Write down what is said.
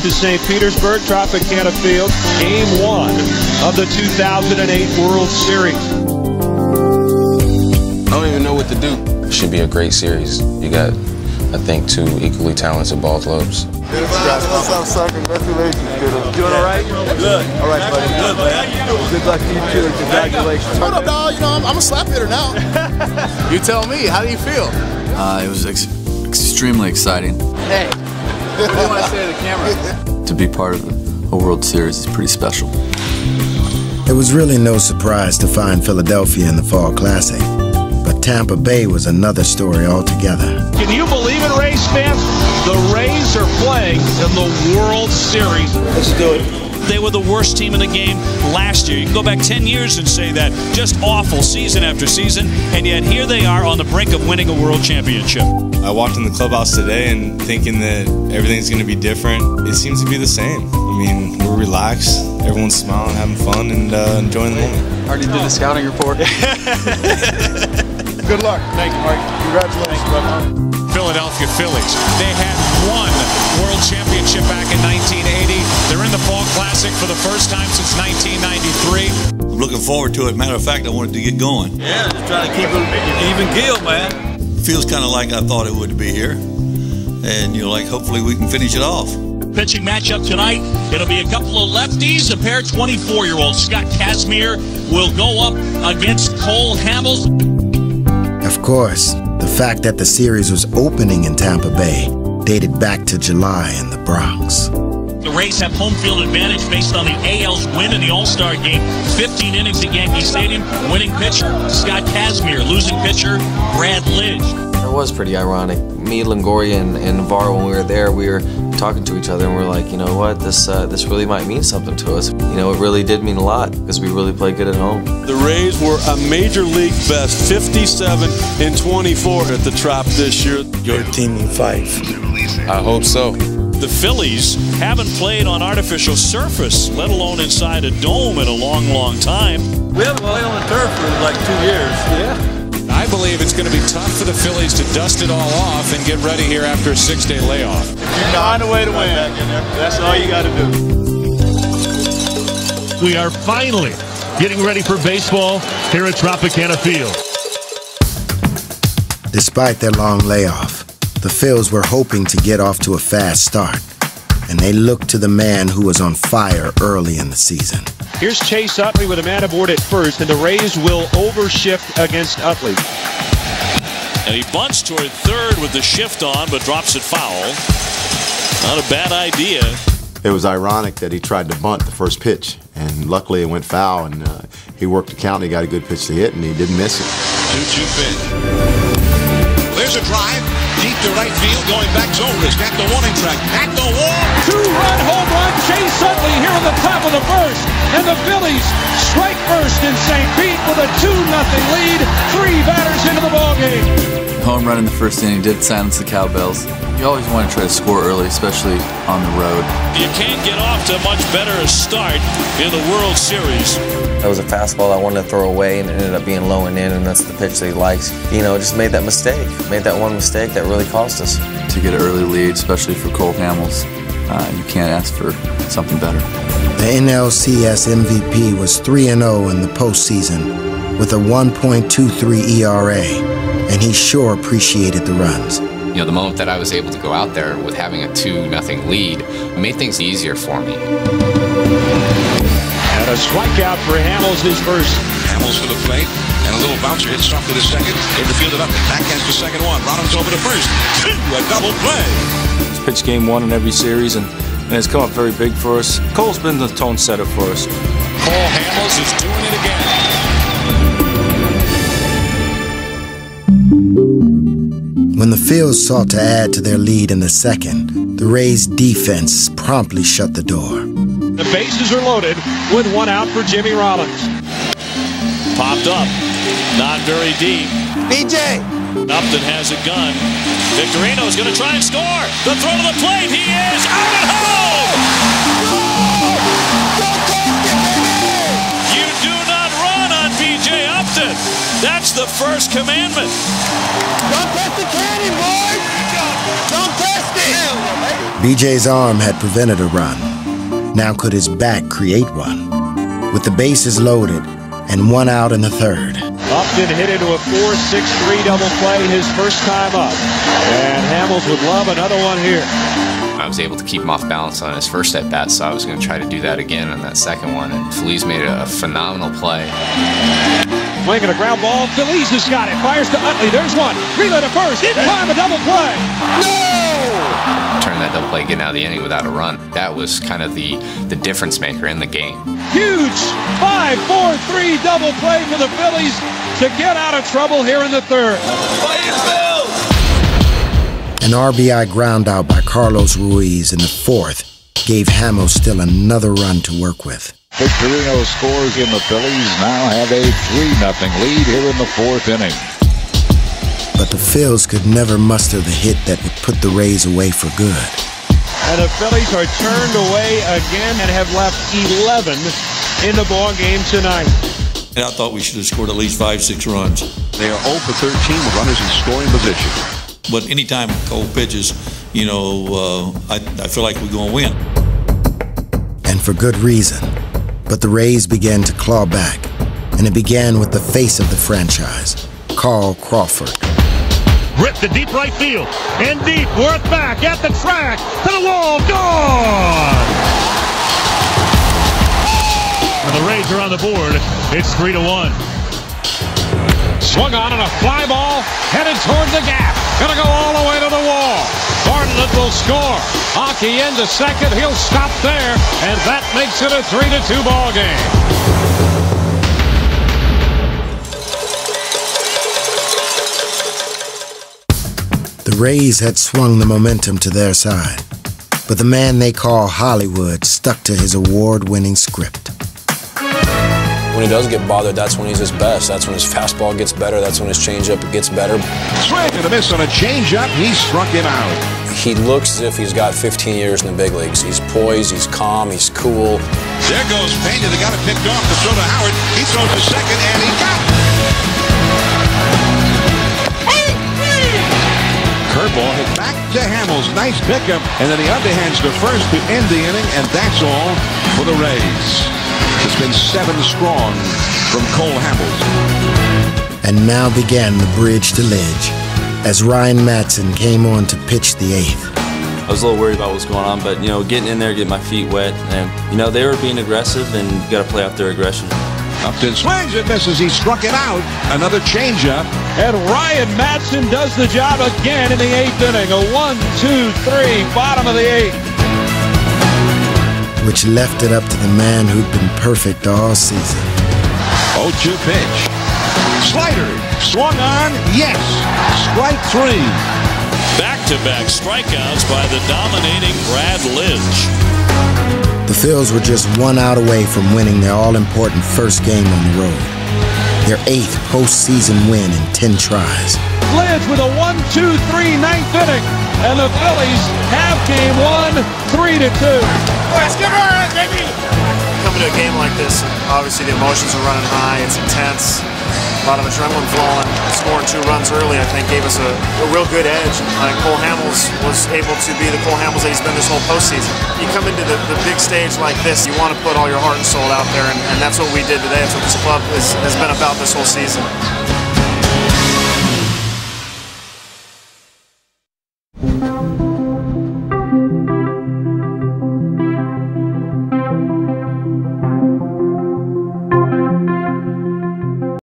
to St. Petersburg, Tropicana Field, Game 1 of the 2008 World Series. I don't even know what to do. It should be a great series. You got, I think, two equally talented ball clubs. What's up, son? Congratulations. Good. Doing all right? Good. All right, buddy. Good, man. Good luck to you, too. Congratulations. Hold up, dog. You know, I'm a slap hitter now. You tell me. How do you feel? It was extremely exciting. Hey. What do you want to say to the camera? To be part of a World Series is pretty special. It was really no surprise to find Philadelphia in the Fall Classic. But Tampa Bay was another story altogether. Can you believe it, Rays fans? The Rays are playing in the World Series. Let's do it. They were the worst team in the game last year. You can go back 10 years and say that. Just awful season after season, and yet here they are on the brink of winning a world championship. I walked in the clubhouse today and thinking that everything's going to be different. It seems to be the same. I mean, we're relaxed. Everyone's smiling, having fun, and enjoying the moment. Already did a scouting report. Good luck. Thank you, Mike. Congratulations, brother. Philadelphia Phillies. They had won World Championship back in 1980. They're in the Fall Classic for the first time since 1993. I'm looking forward to it. Matter of fact, I wanted to get going. Yeah, just trying to keep it even keel, man. Feels kind of like I thought it would be here. And, like, hopefully we can finish it off. Pitching matchup tonight, it'll be a couple of lefties. A pair of 24-year-olds. Scott Kazmir will go up against Cole Hamels. Of course, the fact that the series was opening in Tampa Bay dated back to July in the Bronx. The Rays have home field advantage based on the AL's win in the All-Star game. 15 innings at Yankee Stadium. Winning pitcher, Scott Kazmir. Losing pitcher, Brad Lidge. It was pretty ironic. Me, Longoria, and Navarro, when we were there, we were talking to each other and we're like, you know what, this really might mean something to us. You know, it really did mean a lot because we really played good at home. The Rays were a major league best 57 and 24 at the Trop this year. You're a team in 5. I hope so. The Phillies haven't played on artificial surface, let alone inside a dome, in a long, long time. We haven't played on the turf for like 2 years. Yeah. I believe it's going to be tough for the Phillies to dust it all off and get ready here after a 6-day layoff. You find a way to win. That's all you got to do. We are finally getting ready for baseball here at Tropicana Field. Despite their long layoff, the Phils were hoping to get off to a fast start, and they looked to the man who was on fire early in the season. Here's Chase Utley with a man aboard at first, and the Rays will overshift against Utley. And he bunts toward third with the shift on, but drops it foul. Not a bad idea. It was ironic that he tried to bunt the first pitch, and luckily it went foul, and he worked the count, and he got a good pitch to hit, and he didn't miss it. 2-2 pitch. There's a drive. Deep to right field, going back Zobrist at the warning track, at the wall. 2-run home run, Chase Utley here on the top of the first, and the Phillies strike first in St. Pete with a 2-0 lead. 3 batters into the ballgame. Home run in the first inning did silence the cowbells. You always want to try to score early, especially on the road. You can't get off to much better a start in the World Series. That was a fastball I wanted to throw away, and it ended up being low and in, and that's the pitch that he likes. You know, just made that mistake. Made that one mistake that really cost us. To get an early lead, especially for Cole Hamels, you can't ask for something better. The NLCS MVP was 3-0 in the postseason with a 1.23 ERA, and he sure appreciated the runs. You know, the moment that I was able to go out there with having a 2-0 lead made things easier for me. And a strikeout for Hamels, his first. Hamels for the plate, and a little bouncer hits off to the second. Infielded up, backhands to second one. Rollins over to first. A double play. He's pitched game 1 in every series, and it's come up very big for us. Cole's been the tone setter for us. Cole Hamels is doing it again. When the Phils sought to add to their lead in the second, the Rays' defense promptly shut the door. The bases are loaded with 1 out for Jimmy Rollins. Popped up, not very deep. BJ! Upton has a gun. Victorino's going to try and score. The throw to the plate. He is out at home! You do not run on BJ Upton. That's the first commandment. Don't test the cannon, boys! Don't test it! BJ's arm had prevented a run. Now could his back create one? With the bases loaded and one out in the third. Upton hit into a 4-6-3 double play his first time up. And Hamels would love another one here. I was able to keep him off balance on his first at-bat, so I was going to try to do that again on that second one, and Phillies made a phenomenal play. Swinging a ground ball, Phillies has got it, fires to Utley, there's one, relay to first, in time, a double play! No! Turn that double play, getting out of the inning without a run. That was kind of the difference maker in the game. Huge 5-4-3 double play for the Phillies to get out of trouble here in the third. An RBI ground out by Carlos Ruiz in the fourth gave Hamels still another run to work with. Victorino scores in the Phillies now have a 3-0 lead here in the fourth inning. But the Phils could never muster the hit that would put the Rays away for good. And the Phillies are turned away again and have left 11 in the ball game tonight. And I thought we should have scored at least 5-6 runs. They are 0 for 13 with runners in scoring position. But anytime Cole pitches, you know, I feel like we're going to win. And for good reason. But the Rays began to claw back. And it began with the face of the franchise, Carl Crawford. Ripped to deep right field. And deep, Worth back at the track. To the wall, gone! And the Rays are on the board. It's 3-1. Swung on a fly ball, headed toward the gap. Gonna go all the way to the wall. Bartlett will score. Hockey into second. He'll stop there, and that makes it a 3-2 ball game. The Rays had swung the momentum to their side, but the man they call Hollywood stuck to his award-winning script. When he does get bothered, that's when he's his best. That's when his fastball gets better. That's when his changeup gets better. Swing and a miss on a changeup. He struck him out. He looks as if he's got 15 years in the big leagues. He's poised, he's calm, he's cool. There goes Pena. They got it picked off to throw to Howard. He throws to second, and he got it. Curveball hit back to Hamels. Nice pickup. And then he underhands to first to end the inning, and that's all for the Rays. It's been 7 strong from Cole Hamels. And now began the bridge to Lidge as Ryan Madson came on to pitch the 8th. I was a little worried about what's going on, but, you know, getting in there, getting my feet wet, and, you know, they were being aggressive, and you got to play out their aggression. Upton swings and misses. He struck it out. Another changeup. And Ryan Madson does the job again in the 8th inning. A 1-2-3, bottom of the 8th. Which left it up to the man who'd been perfect all season. 0-2 pitch. Slider. Swung on. Yes. Strike 3. Back-to-back strikeouts by the dominating Brad Lidge. The Phils were just 1 out away from winning their all-important first game on the road. Their 8th postseason win in 10 tries. Lidge with a 1-2-3 9th inning. And the Phillies have game 1, 3-2. Let's get her, baby! Coming to a game like this, obviously the emotions are running high. It's intense. A lot of adrenaline flowing. Scoring 2 runs early, I think, gave us a real good edge. Cole Hamels was able to be the Cole Hamels that he's been this whole postseason. You come into the big stage like this, you want to put all your heart and soul out there, and that's what we did today. That's what this club has been about this whole season.